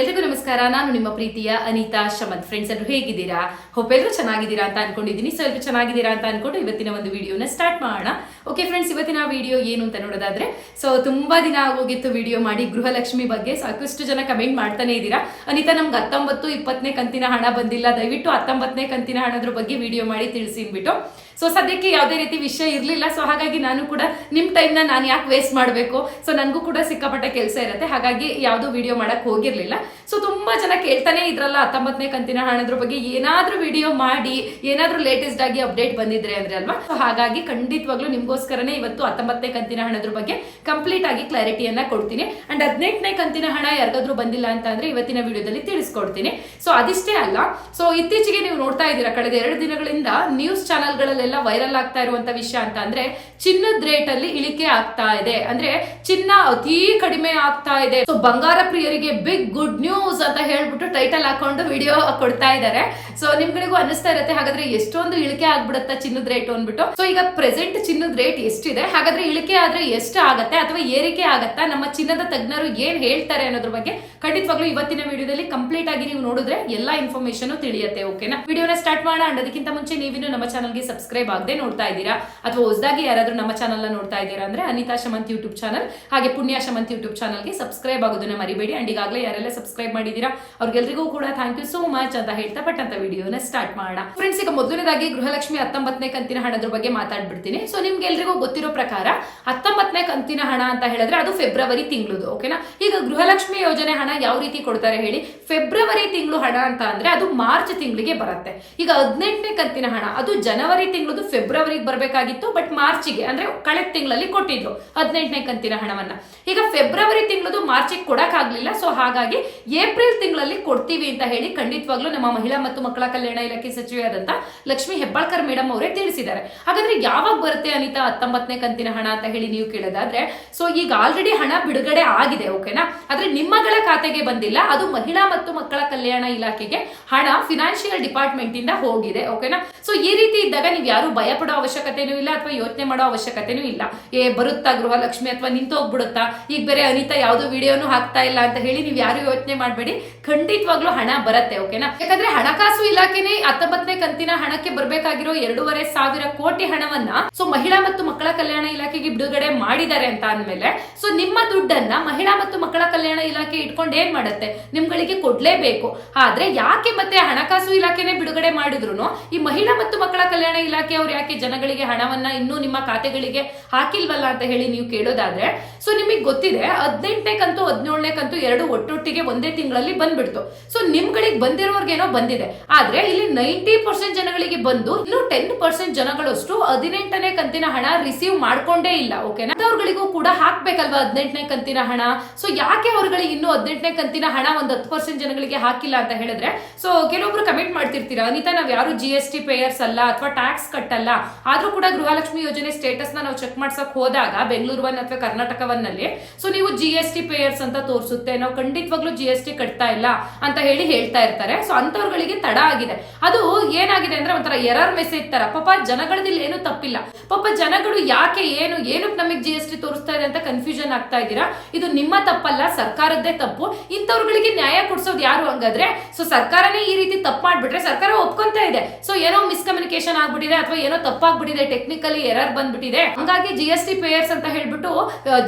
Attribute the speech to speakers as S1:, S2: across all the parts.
S1: ಎಲ್ರಿಗೂ ನಮಸ್ಕಾರ. ನಾನು ನಿಮ್ಮ ಪ್ರೀತಿಯ ಅನಿತಾ ಶಮಂತ್. ಫ್ರೆಂಡ್ಸ್ ಎಲ್ಲರೂ ಹೇಗಿದ್ದೀರಾ? ಹೋಪ್ ಎಲ್ಲರೂ ಚೆನ್ನಾಗಿದ್ದೀರಾ ಅಂತ ಅನ್ಕೊಂಡಿದ್ದೀನಿ. ಸೊ ಎಲ್ಲರೂ ಚೆನ್ನಾಗಿದ್ದೀರಾ ಅಂತ ಅನ್ಕೊಂಡು ಇವತ್ತಿನ ಒಂದು ವಿಡಿಯೋನ ಸ್ಟಾರ್ಟ್ ಮಾಡೋಣ. ಓಕೆ ಫ್ರೆಂಡ್ಸ್, ಇವತ್ತಿನ ವಿಡಿಯೋ ಏನು ಅಂತ ನೋಡೋದಾದ್ರೆ, ಸೊ ತುಂಬಾ ದಿನ ಆಗೋಗಿತ್ತು ವಿಡಿಯೋ ಮಾಡಿ ಗೃಹಲಕ್ಷ್ಮಿ ಬಗ್ಗೆ. ಸಾಕಷ್ಟು ಜನ ಕಮೆಂಟ್ ಮಾಡ್ತಾನೆ ಇದ್ದೀರಾ, ಅನಿತಾ ನಮ್ಗೆ 19, 20ನೇ ಕಂತಿನ ಹಣ ಬಂದಿಲ್ಲ, ದಯವಿಟ್ಟು 19ನೇ ಕಂತಿನ ಹಣದ್ರ ಬಗ್ಗೆ ವಿಡಿಯೋ ಮಾಡಿ ತಿಳಿಸಿ ಅಂದ್ಬಿಟ್ಟು. ಸೊ ಸದ್ಯಕ್ಕೆ ಯಾವುದೇ ರೀತಿ ವಿಷಯ ಇರಲಿಲ್ಲ. ಸೊ ಹಾಗಾಗಿ ನಾನು ಕೂಡ ನಿಮ್ಮ ಟೈಮ್ನ ನಾನು ಯಾಕೆ ವೇಸ್ಟ್ ಮಾಡಬೇಕು, ಸೊ ನನಗೂ ಕೂಡ ಸಿಕ್ಕಾಪಟ್ಟೆ ಕೆಲಸ ಇರುತ್ತೆ, ಹಾಗಾಗಿ ಯಾವುದೂ ವಿಡಿಯೋ ಮಾಡಕ್ಕೆ ಹೋಗಿರಲಿಲ್ಲ. ಸೊ ತುಂಬ ಜನ ಕೇಳ್ತಾನೆ ಇದ್ರಲ್ಲ 19ನೇ ಕಂತಿನ ಹಣದ್ರ ಬಗ್ಗೆ ಏನಾದರೂ ವಿಡಿಯೋ ಮಾಡಿ, ಏನಾದರೂ ಲೇಟೆಸ್ಟ್ ಆಗಿ ಅಪ್ಡೇಟ್ ಬಂದಿದ್ರೆ ಅಂದ್ರೆ ಅಲ್ವಾ. ಸೊ ಹಾಗಾಗಿ ಖಂಡಿತವಾಗ್ಲೂ ನಿಮಗೋಸ್ಕರನೇ ಇವತ್ತು 19ನೇ ಕಂತಿನ ಹಣದ್ರ ಬಗ್ಗೆ ಕಂಪ್ಲೀಟ್ ಆಗಿ ಕ್ಲಾರಿಟಿಯನ್ನ ಕೊಡ್ತೀನಿ. ಅಂಡ್ 18ನೇ ಕಂತಿನ ಹಣ ಯಾರಿಗಾದ್ರೂ ಬಂದಿಲ್ಲ ಅಂತ ಅಂದ್ರೆ ಇವತ್ತಿನ ವಿಡಿಯೋದಲ್ಲಿ ತಿಳಿಸ್ಕೊಡ್ತೀನಿ. ಸೊ ಅದಿಷ್ಟೇ ಅಲ್ಲ, ಸೊ ಇತ್ತೀಚೆಗೆ ನೀವು ನೋಡ್ತಾ ಇದ್ದೀರಾ, ಕಳೆದ 2 ದಿನಗಳಿಂದ ನ್ಯೂಸ್ ಚಾನೆಲ್ಗಳಲ್ಲಿ ವೈರಲ್ ಆಗ್ತಾ ಇರುವಂತ ವಿಷಯ ಅಂತ ಅಂದ್ರೆ ಚಿನ್ನದ ರೇಟ್ ಅಲ್ಲಿ ಇಳಿಕೆ ಆಗ್ತಾ ಇದೆ, ಅಂದ್ರೆ ಚಿನ್ನ ಅತಿ ಕಡಿಮೆ ಆಗ್ತಾ ಇದೆ. ಸೊ ಬಂಗಾರ ಪ್ರಿಯರಿಗೆ ಬಿಗ್ ಗುಡ್ ನ್ಯೂಸ್ ಅಂತ ಹೇಳ್ಬಿಟ್ಟು ಟೈಟಲ್ ಹಾಕೊಂಡು ವಿಡಿಯೋ ಕೊಡ್ತಾ ಇದ್ದಾರೆ. ಸೊ ನಿಮ್ಗಳಿಗೂ ಅನಿಸ್ತಾ ಇರುತ್ತೆ, ಹಾಗಾದ್ರೆ ಎಷ್ಟೊಂದು ಇಳಿಕೆ ಆಗ್ಬಿಡುತ್ತಾ ಚಿನ್ನದ ರೇಟ್ ಅಂದ್ಬಿಟ್ಟು. ಸೊ ಈಗ ಪ್ರೆಸೆಂಟ್ ಚಿನ್ನದ ರೇಟ್ ಎಷ್ಟಿದೆ, ಹಾಗಾದ್ರೆ ಇಳಿಕೆ ಆದ್ರೆ ಎಷ್ಟು ಆಗತ್ತೆ ಅಥವಾ ಏರಿಕೆ ಆಗತ್ತಾ, ನಮ್ಮ ಚಿನ್ನದ ತಜ್ಞರು ಏನ್ ಹೇಳ್ತಾರೆ ಅನ್ನೋದ್ರ ಬಗ್ಗೆ ಖಂಡಿತವಾಗ್ಲೂ ಇವತ್ತಿನ ವಿಡಿಯೋದಲ್ಲಿ ಕಂಪ್ಲೀಟ್ ಆಗಿ ನೀವು ನೋಡಿದ್ರೆ ಎಲ್ಲಾ ಇನ್ಫಾರ್ಮೇಶನ್ ತಿಳಿಯುತ್ತೆ. ಓಕೆನಾ? ವಿಡಿಯೋನ ಸ್ಟಾರ್ಟ್ ಮಾಡೋಣ. ಅಂಡ್ ಅದಕ್ಕಿಂತ ಮುಂಚೆ ನೀವಿನ್ನು ನಮ್ಮ ಚಾನಲ್ಗೆ ಸಬ್ಸ್ಕ್ರೈಬ್ ಆಗದೆ ನೋಡ್ತಾ ಇದ್ದೀರಾ ಅಥವಾ ಹೊಸದಾಗಿ ಯಾರಾದ್ರೂ ನಮ್ಮ ಚಾನಲ್ ನ ನೋಡ್ತಾ ಇದ್ದೀರಾ ಅಂದ್ರೆ ಅನಿತಾ ಶಮಂತ್ ಯೂಟ್ಯೂಬ್ ಚಾನಲ್ ಹಾಗೆ ಪುಣ್ಯ ಶಮಂತ್ ಯೂಟ್ಯೂಬ್ ಚಾನಲ್ಗೆ ಸಬ್ಸ್ಕ್ರೈಬ್ ಆಗೋದನ್ನ ಮರಿಬೇಡಿ. ಅಂಡ್ ಈಗಾಗಲೇ ಯಾರೆಲ್ಲ ಸಬ್ಸ್ಕ್ರೈಬ್ ಮಾಡಿದೀರಾ ಅವ್ರಿಗೆಲ್ರಿಗೂ ಕೂಡ ಥ್ಯಾಂಕ್ ಯು ಸೋ ಮಚ್ ಅಂತ ಹೇಳ್ತಾ ಪಟ್ಟಂತ ವಿಡಿಯೋನ ಸ್ಟಾರ್ಟ್ ಮಾಡೋಣ. ಫ್ರೆಂಡ್ಸ್, ಈಗ ಮೊದಲನೇದಾಗಿ ಗೃಹಲಕ್ಷ್ಮಿ 19ನೇ ಕಂತಿನ ಹಣದ್ರ ಬಗ್ಗೆ ಮಾತಾಡ್ಬಿಡ್ತೀನಿ. ಸೊ ನಿಮ್ಗೆಲ್ರಿಗೂ ಗೊತ್ತಿರೋ ಪ್ರಕಾರ 19ನೇ ಕಂತಿನ ಹಣ ಅಂತ ಹೇಳಿದ್ರೆ ಅದು ಫೆಬ್ರವರಿ ತಿಂಗಳದು. ಓಕೆನಾ? ಈಗ ಗೃಹಲಕ್ಷ್ಮಿ ಯೋಜನೆ ಹಣ ಯಾವ ರೀತಿ ಕೊಡ್ತಾರೆ ಹೇಳಿ, ಫೆಬ್ರವರಿ ತಿಂಗಳು ಹಣ ಅಂತ ಅಂದ್ರೆ ಅದು ಮಾರ್ಚ್ ತಿಂಗಳಿಗೆ ಬರುತ್ತೆ. ಈಗ 18ನೇ ಕಂತಿನ ಹಣ ಅದು ಜನವರಿ ತಿಂಗಳದು ಫೆಬ್ರವರಿಗೆ ಬರಬೇಕಾಗಿತ್ತು, ಬಟ್ ಮಾರ್ಚ್ಗೆ ಅಂದ್ರೆ ಕಳೆದ ತಿಂಗಳಲ್ಲಿ ಕೊಟ್ಟಿದ್ರು 18ನೇ ಕಂತಿನ ಹಣವನ್ನ. ಈಗ ಫೆಬ್ರವರಿ ತಿಂಗಳದು ಮಾರ್ಚಿಗೆ ಕೊಡಕ್ ಆಗ್ಲಿಲ್ಲ. ಸೊ ಹಾಗಾಗಿ ಏಪ್ರಿಲ್ ತಿಂಗಳಲ್ಲಿ ಕೊಡ್ತೀವಿ ಅಂತ ಹೇಳಿ ಖಂಡಿತವಾಗ್ಲೂ ನಮ್ಮ ಮಹಿಳಾ ಮತ್ತು ಮಕ್ಕಳ ಕಲ್ಯಾಣ ಇಲಾಖೆ ಸಚಿವೆಯಾದಂತ ಲಕ್ಷ್ಮಿ ಹೆಬ್ಬಾಳ್ಕರ್ ಮೇಡಮ್ ಅವರೇ ತಿಳಿಸಿದ್ದಾರೆ. ಹಾಗಾದ್ರೆ ಯಾವಾಗ ಬರುತ್ತೆ ಅನಿತಾ 19ನೇ ಕಂತಿನ ಹಣ ಅಂತ ಹೇಳಿ ನೀವು ಕೇಳೋದಾದ್ರೆ, ಸೊ ಈಗ ಆಲ್ರೆಡಿ ಹಣ ಬಿಡುಗಡೆ ಆಗಿದೆ. ಓಕೆನಾ? ಆದ್ರೆ ನಿಮ್ಮಗಳ ಖಾತೆಗೆ ಬಂದಿಲ್ಲ, ಅದು ಮಹಿಳಾ ಮತ್ತು ಮಕ್ಕಳ ಕಲ್ಯಾಣ ಇಲಾಖೆಗೆ ಹಣ ಫಿನಾನ್ಷಿಯಲ್ ಡಿಪಾರ್ಟ್ಮೆಂಟ್ ಇಂದ ಹೋಗಿದೆ. ಓಕೆನಾ? ಸೊ ಈ ರೀತಿ ಇದ್ದಾಗ ನೀವು ಯಾರು ಭಯ ಪಡೋ ಅವಶ್ಯಕತೆನೂ ಇಲ್ಲ ಅಥವಾ ಯೋಚನೆ ಮಾಡೋ ಅವಶ್ಯಕತೆನೂ ಇಲ್ಲ. ಬರುತ್ತಾ ಗೃಹಲಕ್ಷ್ಮಿ ಅಥವಾ ನಿಂತೋಗ್ಬಿಡುತ್ತಾ, ಈಗ ಬೇರೆ ಅನಿತಾ ಯಾವ್ದು ವಿಡಿಯೋನು ಹಾಕ್ತಾ ಇಲ್ಲ ಅಂತ ಹೇಳಿ ನೀವು ಯಾರು ಯೋಚನೆ ಮಾಡಬೇಡಿ, ಖಂಡಿತವಾಗ್ಲೂ ಹಣ ಬರುತ್ತೆ. ಓಕೆನಾ? ಯಾಕಂದ್ರೆ ಹಣಕಾಸು ಇಲಾಖೆನೇ 19ನೇ ಕಂತಿನ ಹಣಕ್ಕೆ ಬರ್ಬೇಕಾಗಿರೋ 2,500 ಕೋಟಿ ಹಣವನ್ನ ಸೊ ಮಹಿಳಾ ಮತ್ತು ಮಕ್ಕಳ ಕಲ್ಯಾಣ ಇಲಾಖೆಗೆ ಬಿಡುಗಡೆ ಮಾಡಿದ್ದಾರೆ ಅಂತ ಅಂದ್ಮೇಲೆ, ಸೊ ನಿಮ್ಮ ದುಡ್ಡನ್ನ ಮಹಿಳಾ ಮತ್ತು ಮಕ್ಕಳ ಕಲ್ಯಾಣ ಇಲಾಖೆ ಇಟ್ಕೊಂಡು ಏನ್ ಮಾಡುತ್ತೆ, ನಿಮ್ಗಳಿಗೆ ಕೊಡ್ಲೇಬೇಕು. ಆದ್ರೆ ಯಾಕೆ ಮತ್ತೆ ಹಣಕಾಸು ಇಲಾಖೆನೆ ಬಿಡುಗಡೆ ಮಾಡಿದ್ರು ಈ ಮಹಿಳಾ ಮತ್ತು ಮಕ್ಕಳ ಕಲ್ಯಾಣ ಇಲಾಖೆ ಅವ್ರು ಯಾಕೆ ಜನಗಳಿಗೆ ಹಣವನ್ನ ಇನ್ನೂ ನಿಮ್ಮ ಖಾತೆಗಳಿಗೆ ಹಾಕಿಲ್ವಲ್ಲ ಅಂತ ಹೇಳಿ ನೀವು ಕೇಳೋದಾದ್ರೆ, ಸೊ ನಿಮಗೆ ಗೊತ್ತಿದೆ 18ನೇ ಕಂತು 17ನೇ ಕಂತು ಎರಡು ಒಟ್ಟೊಟ್ಟಿಗೆ ಒಂದೇ ತಿಂಗಳಲ್ಲಿ ಬಂದ್ಬಿಡ್ತು. ಸೊ ನಿಮ್ಗಳಿಗೆ ಬಂದಿರೋರ್ಗೇನೋ ಬಂದಿದೆ, ಆದ್ರೆ ಇಲ್ಲಿ 90% ಜನಗಳಿಗೆ ಬಂದು ಇನ್ನು 10% ಜನಗಳಷ್ಟು 18ನೇ ಕಂತಿನ ಹಣ ರಿಸೀವ್ ಮಾಡ್ಕೊಂಡೇ ಇಲ್ಲ. ಓಕೆನಾ? ಅವ್ರಗಳಿಗೂ ಕೂಡ ಹಾಕ್ಬೇಕಲ್ವಾ 18ನೇ ಕಂತಿನ ಹಣ. ಸೊ ಯಾಕೆ ಅವ್ರಗಳಿಗೆ ಇನ್ನು 18ನೇ ಕಂತಿನ ಹಣ ಒಂದು 10% ಜನಗಳಿಗೆ ಹಾಕಿಲ್ಲ ಅಂತ ಹೇಳಿದ್ರೆ, ಸೊ ಕೆಲವೊಬ್ರು ಕಮೆಂಟ್ ಮಾಡ್ತಿರ್ತೀರಾ, ಅನಿತಾ ನಾವ್ ಯಾರು GST ಪೇಯರ್ಸ್ ಅಲ್ಲ ಅಥವಾ ಟ್ಯಾಕ್ಸ್ ಕಟ್ಟಲ್ಲ, ಆದ್ರೂ ಕೂಡ ಗೃಹಲಕ್ಷ್ಮಿ ಯೋಜನೆ ಸ್ಟೇಟಸ್ ನ ನಾವು ಚೆಕ್ ಮಾಡ್ಸಕ್ ಹೋದಾಗ ಬೆಂಗಳೂರು ಒನ್ ಅಥವಾ ಕರ್ನಾಟಕ ಒನ್ನಲ್ಲಿ ಸೊ ನೀವು GST ಪೇಯರ್ಸ್ ಅಂತ ತೋರಿಸುತ್ತೆ, ನಾವು ಖಂಡಿತವಾಗ್ಲೂ GST ಕಟ್ತಾ ಇಲ್ಲ ಅಂತ ಹೇಳಿ ಹೇಳ್ತಾ ಇರ್ತಾರೆ. ಸೊ ಅಂತವ್ರಗಳಿಗೆ ತಡ ಆಗಿದೆ. ಅದು ಏನಾಗಿದೆ ಅಂದ್ರೆ ಒಂಥರ ಎರರ್ ಮೆಸೇಜ್ ತರ. ಪಾಪ ಜನಗಳದಿಲ್ಲ ಏನು ತಪ್ಪಿಲ್ಲ, ಪಾಪ ಜನಗಳು ಯಾಕೆ ಏನಕ್ಕೆ ನಮಗೆ GST ತೋರಿಸ್ತಾ ಇದೆ ಅಂತ ಕನ್ಫ್ಯೂಷನ್ ಆಗ್ತಾ ಇದ್ದೀರಾ. ಇದು ನಿಮ್ಮ ತಪ್ಪಲ್ಲ, ಸರ್ಕಾರದ್ದೇ ತಪ್ಪು. ಇಂಥವ್ರಗಳಿಗೆ ನ್ಯಾಯ ಕೊಡ್ಸೋದು ಯಾರು ಹಂಗಾದ್ರೆ? ಸೊ ಸರ್ಕಾರನೇ ಈ ರೀತಿ ತಪ್ಪು ಮಾಡ್ಬಿಟ್ರೆ ಸರ್ಕಾರ ಒಪ್ಕೊಂತ ಇದೆ, ಸೊ ಏನೋ ಮಿಸ್ಕಮ್ಯುನಿಕೇಶನ್ ಆಗ್ಬಿಟ್ಟಿದೆ ಅಥವಾ ಏನೋ ತಪ್ಪಾಗ್ಬಿಟ್ಟಿದೆ, ಟೆಕ್ನಿಕಲಿ ಎರರ್ ಬಂದ್ಬಿಟ್ಟಿದೆ, ಹಂಗಾಗಿ GST ಪೇಯರ್ಸ್ ಅಂತ ಹೇಳ್ಬಿಟ್ಟು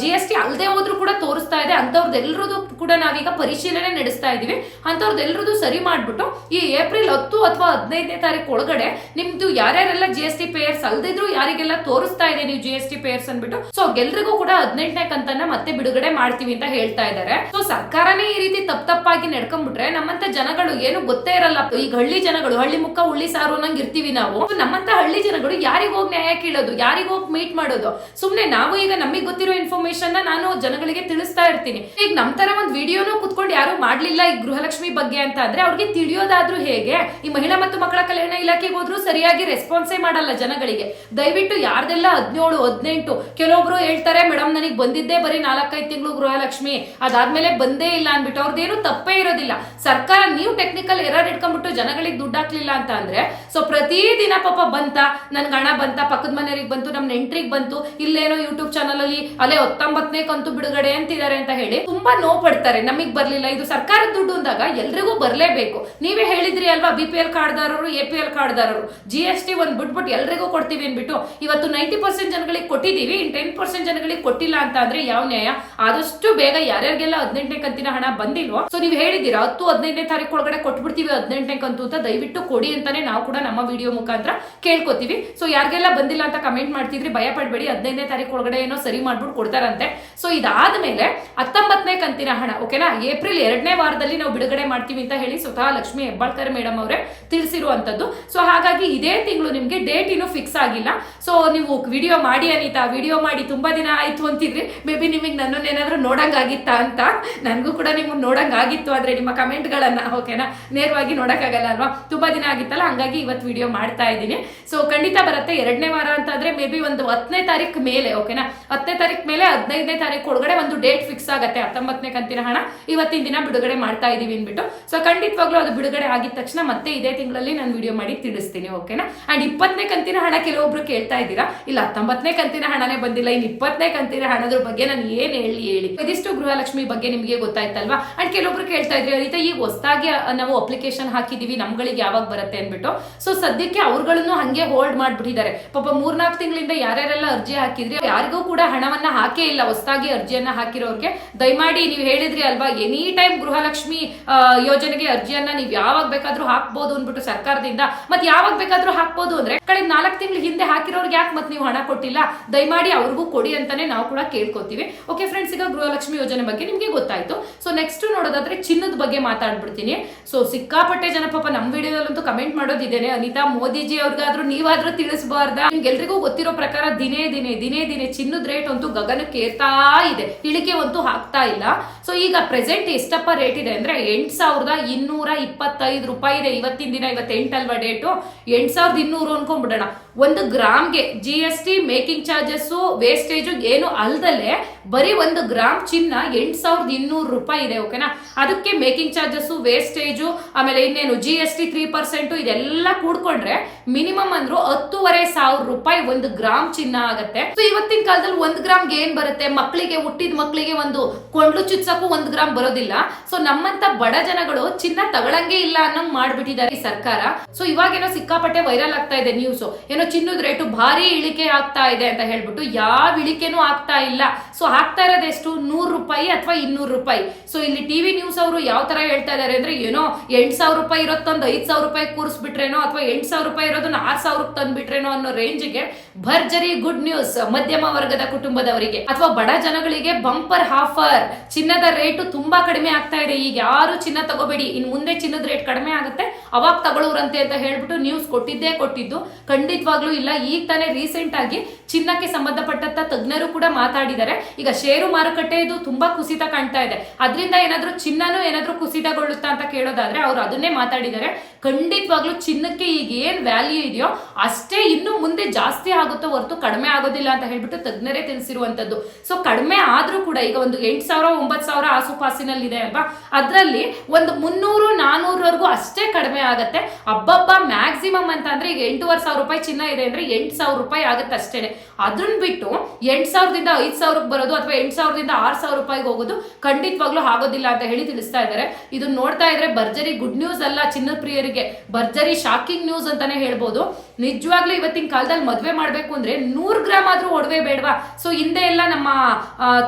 S1: GST ಅಲ್ಲದೆ ಹೋದ್ರು ಕೂಡ ತೋರಿಸ್ತಾ ಇದೆ. ಅಂತವ್ರದ್ದೆಲ್ಲರದು ಕೂಡ ನಾವೀಗ ಪರಿಶೀಲನೆ ನಡೆಸ್ತಾ ಇದೀವಿ. ಅಂತವ್ರದ್ದೆಲ್ಲರದು ಸರಿ ಮಾಡ್ಬಿಟ್ಟು ಈ ಏಪ್ರಿಲ್ 10 ಅಥವಾ 15ನೇ ತಾರೀಕು ಒಳಗಡೆ ನಿಮ್ದು ಯಾರ್ಯಾರೆಲ್ಲ GST ಪೇಯರ್ಸ್ ಅಲ್ದಿದ್ರು ಯಾರಿಗೆಲ್ಲ ತೋರಿಸ್ತಾ ಇದೆ ನೀವು GST ಪೇಯರ್ಸ್ ಅನ್ಬಿಟ್ಟು, ಸೊ ಎಲ್ರಿಗೂ ಕೂಡ 18ನೇ ಕಂತನ್ನ ಮತ್ತೆ ಬಿಡುಗಡೆ ಮಾಡ್ತೀವಿ ಅಂತ ಹೇಳ್ತಾ ಇದ್ದಾರೆ. ಸೊ ಸರ್ಕಾರನೇ ಈ ರೀತಿ ತಪ್ಪಾಗಿ ನಡ್ಕೊಂಡ್ಬಿಟ್ರೆ ನಮ್ಮಂತ ಜನಗಳು ಏನು ಗೊತ್ತೇ ಇರಲ್ಲ. ಈಗ ಹಳ್ಳಿ ಜನಗಳು ಹಳ್ಳಿ ಮುಕ್ಕ ಉಳ್ಳಿ ಸಾರು ಅನ್ನಂಗ್ ಇರ್ತೀವಿ ನಾವು. ನಮ್ಮಂತ ಹಳ್ಳಿ ಜನಗಳು ಯಾರಿಗ ಹೋಗಿ ನ್ಯಾಯ ಕೇಳೋದು, ಯಾರಿಗ ಹೋಗಿ ಮೀಟ್ ಮಾಡೋದು? ಸುಮ್ನೆ ನಾವು ಈಗ ನಮಗೆ ಗೊತ್ತಿರೋ ಇನ್ಫಾರ್ಮೇಶನ್ ನಾನು ಜನಗಳಿಗೆ ತಿಳಿಸ್ತಾ ಇರ್ತೀನಿ. ಈಗ ನಮ್ ತರ ಒಂದ್ ವಿಡಿಯೋನು ಕುತ್ಕೊಂಡು ಯಾರು ಮಾಡ್ಲಿಲ್ಲ ಈ ಗೃಹಲಕ್ಷ್ಮಿ ಬಗ್ಗೆ ಅಂತ ಅಂದ್ರೆ ಅವ್ರಿಗೆ ತಿಳಿಯೋದಾದ್ರೂ ಹೇಗೆ? ಈ ಮಹಿಳಾ ಮತ್ತು ಮಕ್ಕಳ ಕಲ್ಯಾಣ ಇಲಾಖೆಗೆ ಹೋದ್ರು ಸರಿಯಾಗಿ ರೆಸ್ಪಾನ್ಸೇ ಮಾಡಲ್ಲ ಜನಗಳಿಗೆ. ದಯವಿಟ್ಟು ಯಾರ್ದೆಲ್ಲ 17, 18 ಕೆಲವೊಬ್ರು ಹೇಳ್ತಾರೆ ಮೇಡಮ್ ನನಗೆ ಬಂದಿದ್ದೇ ಬರೀ 4-5 ತಿಂಗಳು ಗೃಹಲಕ್ಷ್ಮಿ, ಅದಾದ್ಮೇಲೆ ಬಂದೇ ಇಲ್ಲ ಅನ್ಬಿಟ್ಟು ಅವ್ರದ್ದೇನು ತಪ್ಪೇ ಇರೋದಿಲ್ಲ. ಸರ್ಕಾರ ನೀವು ಟೆಕ್ನಿಕಲ್ ಎರರ್ ಇಟ್ಕೊಂಡ್ಬಿಟ್ಟು ಜನಗಳಿಗೆ ದುಡ್ಡು ಹಾಕ್ಲಿಲ್ಲ ಅಂತ ಅಂದ್ರೆ ಸೊ ಪ್ರತಿದಿನ ಪಾಪ ಬಂತ, ನನ್ಗೆ ಹಣ ಬಂತ, ಪಕ್ಕದ ಮನೆಯವ್ರಿಗೆ ಬಂತು, ನಮ್ ನೆಂಟ್ರಿಗೆ ಬಂತು, ಇಲ್ಲೇನೋ ಯೂಟ್ಯೂಬ್ ಚಾನಲ್ ಅಲ್ಲಿ ಅಲ್ಲೇ 19ನೇ ಕಂತು ಬಿಡುಗಡೆ ಅಂತಿದ್ದಾರೆ ಅಂತ ಹೇಳಿ ತುಂಬಾ ನೋವು ಪಡ್ತಾರೆ. ನಮಗ್ ಬರ್ಲಿಲ್ಲ, ಇದು ಸರ್ಕಾರದ ದುಡ್ಡು ಅಂದಾಗ ಎಲ್ರಿಗೂ ಬರ್ಲೇಬೇಕು. ನೀವೇ ಹೇಳಿದ್ರಿ ಅಲ್ವಾ, BPL ಕಾರ್ಡ್ದಾರರು, APL ಕಾರ್ಡ್ದಾರರು GST ಒಂದ್ ಬಿಟ್ಬಿಟ್ಟು ಎಲ್ರಿಗೂ ಕೊಡ್ತೀವಿ ಅನ್ಬಿಟ್ಟು ಇವತ್ತು 90% ಜನಗಳಿಗೆ ಕೊಟ್ಟಿದೀವಿ, ಇನ್ 10% ಜನಗಳಿಗೆ ಕೊಟ್ಟಿಲ್ಲ ಅಂತ ಅಂದ್ರೆ ಯಾವ ನ್ಯಾಯ? ಆದಷ್ಟು ಬೇಗ ಯಾರ್ಯಾರಿಗೆಲ್ಲ 18ನೇ ಕಂತಿನ ಹಣ ಬಂದಿಲ್ವೋ ಸೊ ನೀವು ಹೇಳಿದೀರಾ 10-15ನೇ ತಾರೀಕು ಒಳಗಡೆ ಕೊಟ್ಬಿಡ್ತೀವಿ 18ನೇ ಕಂತು ಅಂತ, ದಯವಿಟ್ಟು ಕೊಡಿ ಅಂತಾನೆ ನಾವು ಕೂಡ ನಮ್ಮ ವಿಡಿಯೋ ಮುಖಾಂತರ ಕೇಳ್ಕೊತೀವಿ. ಸೊ ಯಾರಿಗೆಲ್ಲ ಬಂದಿಲ್ಲ ಅಂತ ಕಮೆಂಟ್ ಮಾಡ್ತಿದ್ರಿ, ಭಯ ಪಡ್ಬೇಡಿ, 15ನೇ ತಾರೀಕು ಒಳಗಡೆ ಏನೋ ಸರಿ ಮಾಡ್ಬಿಟ್ಟು ಕೊಡ್ತಾರಂತೆ. ಸೊ ಇದಾದ್ಮೇಲೆ 19ನೇ ಕಂತಿನ ಹಣ ಓಕೆನಾ ಏಪ್ರಿಲ್ 2ನೇ ವಾರದಲ್ಲಿ ನಾವು ಬಿಡುಗಡೆ ಮಾಡ್ತೀವಿ ಅಂತ ಹೇಳಿ ಸ್ವತಃ ಲಕ್ಷ್ಮಿ ಹೆಬ್ಬಾಳ್ಕರ್ ಮೇಡಮ್ ಅವರೇ ತಿಳಿಸಿರುವಂತದ್ದು. ಸೊ ಹಾಗಾಗಿ ಇದೇ ತಿಂಗಳು ನಿಮ್ಗೆ ಡೇಟ್ ಇನ್ನೂ ಫಿಕ್ಸ್ ಆಗಿಲ್ಲ. ಸೊ ನೀವು ವಿಡಿಯೋ ಮಾಡಿ ಅನಿತಾ, ವಿಡಿಯೋ ಮಾಡಿ ತುಂಬಾ ದಿನ ಆಯ್ತು ಅಂತಿದ್ರಿ. ಮೇ ಬಿ ನಿಮಗೆ ನನ್ನನ್ನೇನಾದ್ರೂ ನೋಡಂಗಾಗಿತ್ತಾ ಅಂತ, ನನಗೂ ಕೂಡ ನಿಮ್ಗೆ ನೋಡಂಗಾಗಿತ್ತು ಆದ್ರೆ ನಿಮ್ಮ ಕಮೆಂಟ್ ಗಳನ್ನ ಓಕೆನಾ ನೇರವಾಗಿ ನೋಡಕ್ಕಾಗಲ್ಲ ಅಲ್ವಾ, ತುಂಬಾ ದಿನ ಆಗಿತ್ತಲ್ಲ, ಹಂಗಾಗಿ ಇವತ್ತು ವಿಡಿಯೋ ಮಾಡ್ತಾ ಇದ್ದೀನಿ. ಸೊ ಖಂಡಿತ ಬರುತ್ತೆ 2ನೇ ವಾರ ಅಂತಂದ್ರೆ ಮೇ ಬಿ ಒಂದು 10ನೇ ತಾರೀಕು ಮೇಲೆ ಓಕೆನಾ 10ನೇ ತಾರೀಕು ಮೇಲೆ 15ನೇ ತಾರೀಕು ಒಳಗಡೆ ಒಂದು ಡೇಟ್ ಫಿಕ್ಸ್ ಆಗುತ್ತೆ. 19ನೇ ಕಂತಿನ ಹಣ ಇವತ್ತಿನ ದಿನ ಬಿಡುಗಡೆ ಮಾಡ್ತಾ ಇದೀವಿ ಅಂದ್ಬಿಟ್ಟು. ಸೊ ಖಂಡಿತವಾಗ್ಲೂ ಅದು ಬಿಡುಗಡೆ ಆಗಿದ ತಕ್ಷಣ ಮತ್ತೆ ಇದೇ ತಿಂಗಳಲ್ಲಿ ನಾನು ವಿಡಿಯೋ ಮಾಡಿ ತಿಳಿಸ್ತೀನಿ ಓಕೆನಾ. ಅಂಡ್ 20ನೇ ಕಂತಿನ ಹಣ ಕೆಲವೊಬ್ರು ಕೇಳ್ತಾ ಇದ್ದೀರಾ, ಇಲ್ಲ 19ನೇ ಕಂತಿನ ಹಣನೇ ಬಂದಿಲ್ಲ, ಇನ್ನು 20ನೇ ಕಂತಿನ ಹಣದ್ರ ಬಗ್ಗೆ ನಾನು ಏನ್ ಹೇಳಿ ಇದಿಷ್ಟು ಗೃಹಲಕ್ಷ್ಮಿ ಬಗ್ಗೆ ನಿಮಗೆ ಗೊತ್ತಾಯ್ತಲ್ವಾ. ಅಂಡ್ ಕೆಲವೊಬ್ರು ಕೇಳ್ತಾ ಇದ್ರಿ ಅನಿತಾ ಈಗ ಹೊಸದಾಗಿ ನಾವು ಅಪ್ಲಿಕೇಶನ್ ಹಾಕಿದೀವಿ ನಮ್ಗಳಿಗೆ ಯಾವಾಗ ಬರುತ್ತೆ ಅನ್ಬಿಟ್ಟು. ಸೊ ಸದ್ಯಕ್ಕೆ ಅವ್ರುಗಳನ್ನು ಹಂಗೆ ಹೋಲ್ಡ್ ಮಾಡ್ಬಿಟ್ಟಿದ್ದಾರೆ. ಪಾಪ 3-4 ತಿಂಗಳಿಂದ ಯಾರ್ಯಾರೆಲ್ಲ ಅರ್ಜಿ ಹಾಕಿದ್ರಿ ಯಾರಿಗೂ ಕೂಡ ಹಣವನ್ನ ಹಾಕೇ ಇಲ್ಲ. ಹೊಸದಾಗಿ ಅರ್ಜಿಯನ್ನ ಹಾಕಿರೋರ್ಗೆ ದಯಮಾಡಿ ನೀವು ಹೇಳಿದ್ರಿ ಅಲ್ವಾ, ಎನಿ ಟೈಮ್ ಗೃಹಲಕ್ಷ್ಮಿ ಯೋಜನೆಗೆ ಅರ್ಜಿಯನ್ನ ನೀವು ಯಾವಾಗ ಬೇಕಾದ್ರೂ ಹಾಕ್ಬೋದು ಅಂದ್ಬಿಟ್ಟು ಸರ್ಕಾರದಿಂದ, ಮತ್ತೆ ಯಾವಾಗ ಬೇಕಾದ್ರೂ ಹಾಕ್ಬೋದು ಅಂದ್ರೆ ಕಳೆದ 4 ತಿಂಗಳ ಹಿಂದೆ ಹಾಕಿರೋರ್ಗೆ ಯಾಕೆ ಮತ್ತೆ ನೀವು ಹಣ ಕೊಟ್ಟಿಲ್ಲ, ದಯಮಾಡಿ ಅವ್ರಿಗೂ ಕೊಡಿ ಅಂತಾನೆ ನಾವು ಕೂಡ ಕೇಳ್ಕೊತೀವಿ. ಓಕೆ ಫ್ರೆಂಡ್ಸ್, ಈಗ ಗೃಹಲಕ್ಷ್ಮಿ ಯೋಜನೆ ಬಗ್ಗೆ ನಿಮ್ಗೆ ಗೊತ್ತಾಯ್ತು. ಸೊ ನೆಕ್ಸ್ಟ್ ನೋಡೋದಾದ್ರೆ ಚಿನ್ನದ ಬಗ್ಗೆ ಮಾತಾಡ್ಬಿಡ್ತೀನಿ. ಸೊ ಸಿಕ್ಕಾಪಟ್ಟೆ ಜನ ಪಾಪ ನಮ್ಮ ವಿಡಿಯೋದಲ್ಲಂತೂ ಕಮೆಂಟ್ ಮಾಡೋದಿದ್ದೇನೆ, ಅನಿತಾ ಮೋದಿಜಿ ಅವ್ರಿಗಾದ್ರೂ ನೀವಾದ್ರೂ ತಿಳಿಸಬಾರ್ದ? ನಿಮ್ಗೆಲ್ರಿಗೂ ಗೊತ್ತಿರೋ ಪ್ರಕಾರ ದಿನೇ ದಿನೇ ಚಿನ್ನದ ರೇಟ್ ಅಂತೂ ಗಗನಕ್ಕೆ ಏರ್ತಾ ಇದೆ, ಇಳಿಕೆ ಅಂತೂ ಆಗ್ತಾ ಇಲ್ಲ. ಸೊ ಈಗ ಪ್ರೆಸೆಂಟ್ ಎಷ್ಟಪ್ಪ ರೇಟ್ ಇದೆ ಅಂದ್ರೆ 8,225 ರೂಪಾಯಿ ಇದೆ ಇವತ್ತಿನ ದಿನ. 28 ಅಲ್ವಾ date, 8,200 ಅನ್ಕೊಂಡ್ಬಿಡೋಣ. 1 ಗ್ರಾಮ್ಗೆ GST, making charges, wastage ಏನು ಅಲ್ದಲೆ ಬರೀ 1 ಗ್ರಾಮ್ ಚಿನ್ನ 8,200 ರೂಪಾಯಿ ಇದೆ ಓಕೆನಾ. ಅದಕ್ಕೆ ಮೇಕಿಂಗ್ ಚಾರ್ಜಸ್, ವೇಸ್ಟೇಜು, ಆಮೇಲೆ ಇನ್ನೇನು GST 3% ಇದೆಲ್ಲ ಕೂಡ್ಕೊಂಡ್ರೆ ಮಿನಿಮಮ್ ಅಂದ್ರು 10,500 ರೂಪಾಯಿ 1 ಗ್ರಾಮ್ ಚಿನ್ನ ಆಗತ್ತೆ. ಸೊ ಇವತ್ತಿನ ಕಾಲದಲ್ಲಿ 1 ಗ್ರಾಮ್ಗೆ ಏನ್ ಬರುತ್ತೆ, ಮಕ್ಕಳಿಗೆ ಹುಟ್ಟಿದ ಮಕ್ಕಳಿಗೆ ಒಂದು ಕೊಂಡ್ಲು ಚುಚ್ಚಕ್ಕೂ 1 ಗ್ರಾಮ್ ಬರೋದಿಲ್ಲ. ಸೊ ನಮ್ಮಂತ ಬಡ ಜನಗಳು ಚಿನ್ನ ತಗೊಳಂಗೆ ಇಲ್ಲ ಅನ್ನಂಗ್ ಮಾಡ್ಬಿಟ್ಟಿದ್ದಾರೆ ಈ ಸರ್ಕಾರ. ಸೊ ಇವಾಗೇನೋ ಸಿಕ್ಕಾಪಟ್ಟೆ ವೈರಲ್ ಆಗ್ತಾ ಇದೆ ನ್ಯೂಸ್, ಏನೋ ಚಿನ್ನದ ರೇಟು ಭಾರಿ ಇಳಿಕೆ ಆಗ್ತಾ ಇದೆ ಅಂತ ಹೇಳ್ಬಿಟ್ಟು. ಯಾವ ಇಳಿಕೆನೂ ಆಗ್ತಾ ಇಲ್ಲ. ಸೊ ಆಗ್ತಾ ಇರೋದು ಎಷ್ಟು, 100 ರೂಪಾಯಿ ಅಥವಾ 200 ರೂಪಾಯಿ. ಸೊ ಇಲ್ಲಿ ಟಿವಿ ನ್ಯೂಸ್ ಅವರು ಯಾವ ತರ ಹೇಳ್ತಾ ಇದಾರೆ ಅಂದ್ರೆ ಏನೋ 8,000 ರೂಪಾಯಿ ಇರೋತ್ತೊಂದು 5,000 ರೂಪಾಯಿ ಕೂರಿಸ್ಬಿಟ್ರೇನೋ, ಅಥವಾ 8,000 ರೂಪಾಯಿ ಇರೋದನ್ನ 6,000 ತಂದ್ಬಿಟ್ರೇನೋ ಅನ್ನೋ ರೇಂಜ್ಗೆ ಭರ್ಜರಿ ಗುಡ್ ನ್ಯೂಸ್ ಮಧ್ಯಮ ವರ್ಗದ ಕುಟುಂಬದವರಿಗೆ ಅಥವಾ ಬಡ ಜನಗಳಿಗೆ ಬಂಪರ್ ಆಫರ್. ಚಿನ್ನದ ರೇಟು ತುಂಬಾ ಕಡಿಮೆ ಆಗ್ತಾ ಇದೆ. ಈಗ ಯಾರು ಚಿನ್ನ ತಗೋಬೇಡಿ, ಇನ್ ಮುಂದೆ ಚಿನ್ನದ ರೇಟ್ ಕಡಿಮೆ ಆಗುತ್ತೆ ಅವಾಗ ತಗೊಳ್ಳೋರಂತೆ ಅಂತ ಹೇಳ್ಬಿಟ್ಟು ನ್ಯೂಸ್ ಕೊಟ್ಟಿದ್ದು ಖಂಡಿತವಾಗ್ಲೂ ಇಲ್ಲ. ಈಗ ತಾನೇ ರೀಸೆಂಟ್ ಆಗಿ ಚಿನ್ನಕ್ಕೆ ಸಂಬಂಧಪಟ್ಟಂತ ತಜ್ಞರು ಕೂಡ ಮಾತಾಡಿದ್ದಾರೆ. ಈಗ ಷೇರು ಮಾರುಕಟ್ಟೆ ಇದು ತುಂಬಾ ಕುಸಿತ ಕಾಣ್ತಾ ಇದೆ, ಅದರಿಂದ ಏನಾದ್ರೂ ಚಿನ್ನನೂ ಏನಾದ್ರೂ ಕುಸಿತಗೊಳ್ಳುತ್ತಾ ಅಂತ ಕೇಳೋದಾದ್ರೆ ಅವ್ರು ಅದನ್ನೇ ಮಾತಾಡಿದ್ದಾರೆ. ಖಂಡಿತವಾಗ್ಲೂ ಚಿನ್ನಕ್ಕೆ ಈಗ ಏನ್ ವ್ಯಾಲ್ಯೂ ಇದೆಯೋ ಅಷ್ಟೇ ಇನ್ನು ಮುಂದೆ ಜಾಸ್ತಿ ಆಗುತ್ತೋ ಹೊರತು ಕಡಿಮೆ ಆಗೋದಿಲ್ಲ ಅಂತ ಹೇಳ್ಬಿಟ್ಟು ತಜ್ಞರೇ ತಿಳಿಸಿರುವಂತದ್ದು. ಸೊ ಕಡಿಮೆ ಆದ್ರೂ ಕೂಡ ಈಗ ಒಂದು 8,000 9,000 ಆಸುಪಾಸಿನಲ್ಲಿ ಇದೆ ಅಲ್ವಾ, ಅದ್ರಲ್ಲಿ ಒಂದು 300-400 ಅಷ್ಟೇ ಕಡಿಮೆ ಆಗತ್ತೆ. ಹಬ್ಬಬ್ಬ ಮ್ಯಾಕ್ಸಿಮಮ್ ಅಂತ ಅಂದ್ರೆ ಈಗ 8,500 ರೂಪಾಯಿ ಚಿನ್ನ ಇದೆ ಅಂದ್ರೆ 8,000 ರೂಪಾಯಿ ಆಗುತ್ತೆ ಅಷ್ಟೇನೆ. ಅದನ್ನ ಬಿಟ್ಟು 8,000ದಿಂದ 5,000ಕ್ಕೆ ಬರೋದು ಅಥವಾ 8,000ದಿಂದ 6,000 ರೂಪಾಯಿಗೆ ಹೋಗೋದು ಖಂಡಿತವಾಗ್ಲೂ ಆಗೋದಿಲ್ಲ ಅಂತ ಹೇಳಿ ತಿಳಿಸ್ತಾ ಇದ್ದಾರೆ. ಇದನ್ನ ನೋಡ್ತಾ ಇದ್ರೆ ಭರ್ಜರಿ ಗುಡ್ ನ್ಯೂಸ್ ಅಲ್ಲ ಚಿನ್ನದ ಪ್ರಿಯರಿಗೆ, ಭರ್ಜರಿ ಶಾಕಿಂಗ್ ನ್ಯೂಸ್ ಅಂತಾನೆ ಹೇಳ್ಬೋದು. ನಿಜವಾಗ್ಲೂ ಇವತ್ತಿನ ಕಾಲದಲ್ಲಿ ಮದ್ವೆ ಮಾಡ್ಬೇಕು ಅಂದ್ರೆ 100 ಗ್ರಾಮ್ ಆದ್ರೂ ಒಡವೆ ಬೇಡವಾ? ಸೊ ಹಿಂದೆ ಎಲ್ಲ ನಮ್ಮ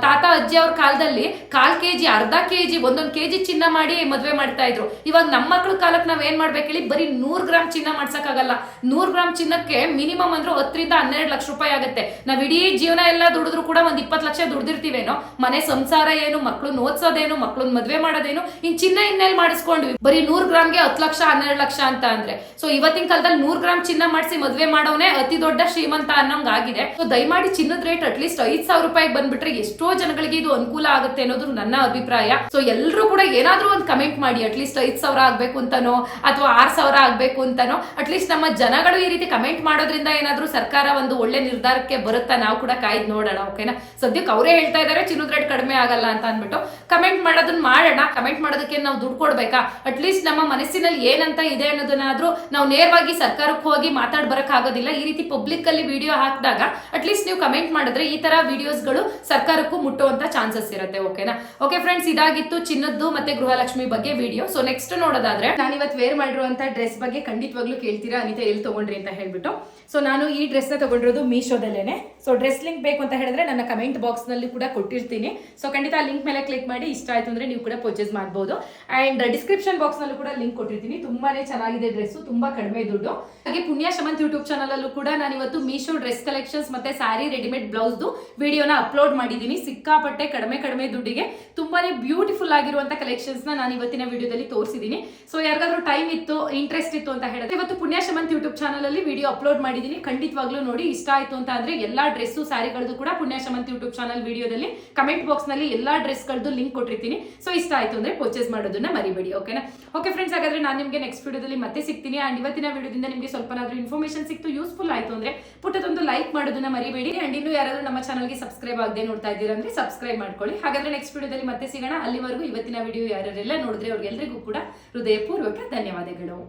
S1: ತಾತ ಅಜ್ಜಿ ಅವ್ರ ಕಾಲದಲ್ಲಿ 1/4 kg, ಅರ್ಧ kg, 1 kg ಚಿನ್ನ ಮಾಡಿ ಮದ್ವೆ ಮಾಡ್ತಾ ಇದ್ರು. ಇವಾಗ ನಮ್ಮ ಮಕ್ಳ ಕಾಲಕ್ಕೆ ನಾವ್ ಏನ್ ಮಾಡ್ಬೇಕು ಹೇಳಿ, ಬರೀ 100 ಗ್ರಾಮ್ ಚಿನ್ನ ಮಾಡ್ಸಕ್ಕಾಗಲ್ಲ. 100 ಗ್ರಾಮ್ ಚಿನ್ನಕ್ಕೆ ಮಿನಿಮಮ್ ಅಂದ್ರೆ 10-12 ಲಕ್ಷ ರೂಪಾಯಿ ಆಗುತ್ತೆ. ನಾವ್ ಇಡೀ ಜೀವನ ಎಲ್ಲ ದುಡಿದ್ರು ಕೂಡ 20 ಲಕ್ಷ ದುಡ್ದಿರ್ತೀವೇನೋ, ಮನೆ ಸಂಸಾರ ಏನು, ಮಕ್ಳನ್ನ ಓದ್ಸೋದೇನು, ಮಕ್ಳನ್ನ ಮದ್ವೆ ಮಾಡೋದೇನು, ಇನ್ ಚಿನ್ನ ಇನ್ನೆಲ್ಲಿ ಮಾಡಿಸ್ಕೊಂಡ್ವಿ? ಬರೀ 100 ಗ್ರಾಮ್ಗೆ 10 ಲಕ್ಷ 12 ಲಕ್ಷ ಅಂತ ಅಂದ್ರೆ ಸೊ ಇವತ್ತಿನ ಕಾಲದಲ್ಲಿ 100 ಗ್ರಾಮ್ ಚಿನ್ನ ಮಾಡಿಸಿ ಮದ್ವೆ ಮಾಡೋನೆ ಅತಿ ದೊಡ್ಡ ಶ್ರೀಮಂತ ಅನ್ನೋಂಗ್ ಆಗಿದೆ. ಸೊ ದಯಮಾಡಿ ಚಿನ್ನದ ರೇಟ್ ಅಟ್ಲೀಸ್ಟ್ 5,000 ರೂಪಾಯಿಗೆ ಬಂದ್ಬಿಟ್ರೆ ಎಷ್ಟೋ ಜನಗಳಿಗೆ ಇದು ಅನುಕೂಲ ಆಗುತ್ತೆ ಅನ್ನೋದು ನನ್ನ ಅಭಿಪ್ರಾಯ. ಸೊ ಎಲ್ಲರೂ ಕೂಡ ಏನಾದ್ರೂ ಒಂದು ಕಮೆಂಟ್ ಮಾಡಿ, ಅಟ್ಲೀಸ್ಟ್ 5,000 ಆಗ್ಬೇಕು ಅಂತಾನೋ ಅಥವಾ 6,000 ಆಗ್ಬೇಕು ಅಂತಾನೋ. ಅಟ್ಲೀಸ್ಟ್ ನಮ್ಮ ಜನಗಳು ಈ ರೀತಿ ಕಮೆಂಟ್ ಮಾಡೋದ್ರಿಂದ ಏನಾದ್ರೂ ಸರ್ಕಾರ ಒಂದು ಒಳ್ಳೆ ನಿರ್ಧಾರಕ್ಕೆ ಸರ್ಕಾರಕ್ಕೆ ಬರುತ್ತಾ ನಾವು ಕೂಡ ಕಾಯ್ದು ನೋಡೋಣ. ಓಕೆನಾ, ಸದ್ಯಕ್ಕೆ ಅವರೇ ಹೇಳ್ತಾ ಇದ್ದಾರೆ ಚಿನ್ನದ ರೇಟ್ ಕಡಿಮೆ ಆಗಲ್ಲ ಅಂತ ಅಂದ್ಬಿಟ್ಟು. ಕಮೆಂಟ್ ಮಾಡೋದನ್ನ ಮಾಡೋಣ. ಕಮೆಂಟ್ ಮಾಡೋದಕ್ಕೆ ನಾವು ದುಡ್ಡು ಕೊಡ್ಬೇಕಾ? ಅಟ್ಲೀಸ್ಟ್ ನಮ್ಮ ಮನಸ್ಸಿನಲ್ಲಿ ಏನಂತ ಇದೆ ಅನ್ನೋದನ್ನಾದ್ರೂ ನಾವು ನೇರವಾಗಿ ಸರ್ಕಾರಕ್ಕೆ ಹೋಗಿ ಮಾತಾಡ್ ಬರಕ್ ಆಗೋದಿಲ್ಲ. ಈ ರೀತಿ ಪಬ್ಲಿಕ್ ಅಲ್ಲಿ ವಿಡಿಯೋ ಹಾಕಿದಾಗ ಅಟ್ಲೀಸ್ಟ್ ನೀವು ಕಮೆಂಟ್ ಮಾಡಿದ್ರೆ ಈ ತರ ವಿಡಿಯೋಸ್ಗಳು ಸರ್ಕಾರಕ್ಕೂ ಮುಟ್ಟುವಂತ ಚಾನ್ಸಸ್ ಇರುತ್ತೆ. ಓಕೆನಾ. ಓಕೆ ಫ್ರೆಂಡ್ಸ್, ಇದಾಗಿತ್ತು ಚಿನ್ನದ್ದು ಮತ್ತೆ ಗೃಹಲಕ್ಷ್ಮಿ ಬಗ್ಗೆ ವಿಡಿಯೋ. ಸೊ ನೆಕ್ಸ್ಟ್ ನೋಡೋದಾದ್ರೆ, ನಾನು ಇವತ್ತು ವೇರ್ ಮಾಡಿರುವಂತ ಡ್ರೆಸ್ ಬಗ್ಗೆ ಖಂಡಿತವಾಗ್ಲೂ ಕೇಳ್ತೀರಾ, ಅನಿತಾ ಎಲ್ಲಿ ತಗೊಂಡ್ರಿ ಅಂತ ಹೇಳ್ಬಿಟ್ಟು. ಸೊ ನಾನು ಈ ಡ್ರೆಸ್ ನ ತಗೊಂಡಿರೋದು ಮೀಶೋದಲ್ಲೇನೆ. ಸೊ ಡ್ರೆಸ್ ಲಿಂಕ್ ಬೇಕು ಅಂತ ಹೇಳಿದ್ರೆ ನನ್ನ ಕಮೆಂಟ್ ಬಾಕ್ಸ್ ನಲ್ಲಿ ಕೂಡ ಕೊಟ್ಟಿರ್ತೀನಿ. ಸೊ ಖಂಡಿತ ಆ ಲಿಂಕ್ ಮೇಲೆ ಕ್ಲಿಕ್ ಮಾಡಿ ಇಷ್ಟ ಆಯ್ತು ಅಂದ್ರೆ ನೀವು ಕೂಡ ಪರ್ಚೇಸ್ ಮಾಡಬಹುದು. ಅಂಡ್ ಡಿಸ್ಕ್ರಿಪ್ಷನ್ ಬಾಕ್ಸ್ ನಲ್ಲೂ ಕೂಡ ಲಿಂಕ್ ಕೊಟ್ಟಿರ್ತೀನಿ. ತುಂಬಾನೇ ಚೆನ್ನಾಗಿದೆ ಡ್ರೆಸ್, ತುಂಬಾ ಕಡಿಮೆ ದುಡ್ಡು. ಹಾಗೆ ಪುಣ್ಯ ಶಮಂತ್ ಯೂಟ್ಯೂಬ್ ಚಾನಲ್ ಅಲ್ಲೂ ಕೂಡ ನಾನು ಇವತ್ತು ಮೀಶೋ ಡ್ರೆಸ್ ಕಲೆಕ್ಷನ್ಸ್ ಮತ್ತೆ ಸ್ಯಾರಿ ರೆಡಿಮೇಡ್ ಬ್ಲೌಸ್ ವಿಡಿಯೋನ ಅಪ್ಲೋಡ್ ಮಾಡಿದ್ದೀನಿ. ಸಿಕ್ಕಾಪಟ್ಟೆ ಕಡಿಮೆ ದುಡ್ಡಿಗೆ ತುಂಬಾನೇ ಬ್ಯೂಟಿಫುಲ್ ಆಗಿರುವಂತ ಕಲೆಕ್ಷನ್ಸ್ ನಾನು ಇವತ್ತಿನ ವಿಡಿಯೋದಲ್ಲಿ ತೋರಿಸಿದ್ದೀನಿ. ಸೊ ಯಾರಿಗಾದ್ರೂ ಟೈಮ್ ಇತ್ತು, ಇಂಟ್ರೆಸ್ಟ್ ಇತ್ತು ಅಂತ ಹೇಳಿದ್ರೆ ಇವತ್ತು ಪುಣ್ಯ ಶಮಂತ್ ಯೂಟ್ಯೂಬ್ ಚಾನಲ್ ಅಲ್ಲಿ ವಿಡಿಯೋ ಅಪ್ಲೋಡ್ ಮಾಡಿದ್ದೀನಿ. ಖಂಡಿತವಾಗ್ಲೂ ನೋಡಿ. ಇಷ್ಟ ಆಯ್ತು ಅಂತ ಅಂದ್ರೆ ಎಲ್ಲಾ ಡ್ರೆಸ್ಸು ಸ್ಯಾರಿಗಳದ್ದು ಕೂಡ ಪುಣ್ಯ ಶಮಂತ್ ಯೂಟ್ಯೂಬ್ ಚಾನಲ್ ವಿಡಿಯೋದಲ್ಲಿ ಕಮೆಂಟ್ ಬಾಕ್ಸ್ ನಲ್ಲಿ ಎಲ್ಲಾ ಡ್ರೆಸ್ ಗಳದ್ದು ಲಿಂಕ್ ಕೊಟ್ಟಿರ್ತೀನಿ. ಸೊ ಇಷ್ಟ ಆಯ್ತು ಅಂದ್ರೆ ಪರ್ಚೇಸ್ ಮಾಡೋದನ್ನ ಮರಿಬೇಡಿ. ಓಕೆನಾ. ಓಕೆ ಫ್ರೆಂಡ್ಸ್, ಹಾಗಾದ್ರೆ ನಾನು ನಿಮಗೆ ನೆಕ್ಸ್ಟ್ ವಿಡಿಯೋದಲ್ಲಿ ಮತ್ತೆ ಸಿಗ್ತೀನಿ. ಅಂಡ್ ಇವತ್ತಿನ ವಿಡಿಯೋದಿಂದ ನಿಮಗೆ ಸ್ವಲ್ಪನಾದ್ರೂ ಇನ್ಫಾರ್ಮೇಶನ್ ಸಿಕ್ತು, ಯೂಸ್ಫುಲ್ ಆಯ್ತು ಅಂದ್ರೆ ಪುಟ್ಟದೊಂದು ಲೈಕ್ ಮಾಡೋದನ್ನ ಮರಿಬೇಡಿ. ಅಂಡ್ ಇನ್ನು ಯಾರಾದ್ರೂ ನಮ್ಮ ಚಾನಲ್ಗೆ ಸಬ್ಸ್ಕ್ರೈಬ್ ಆಗದೆ ನೋಡ್ತಾ ಇದ್ದೀರಾ ಅಂದ್ರೆ ಸಬ್ಸ್ಕ್ರೈಬ್ ಮಾಡ್ಕೊಳ್ಳಿ. ಹಾಗಾದ್ರೆ ನೆಕ್ಸ್ಟ್ ವಿಡಿಯೋದಲ್ಲಿ ಮತ್ತೆ ಸಿಗೋಣ. ಅಲ್ಲಿವರೆಗೂ ಇವತ್ತಿನ ವಿಡಿಯೋ ಯಾರೆಲ್ಲ ನೋಡಿದ್ರೆ ಅವ್ರಿಗೆಲ್ಲರಿಗೂ ಕೂಡ ಹೃದಯಪೂರ್ವಕ ಧನ್ಯವಾದಗಳು.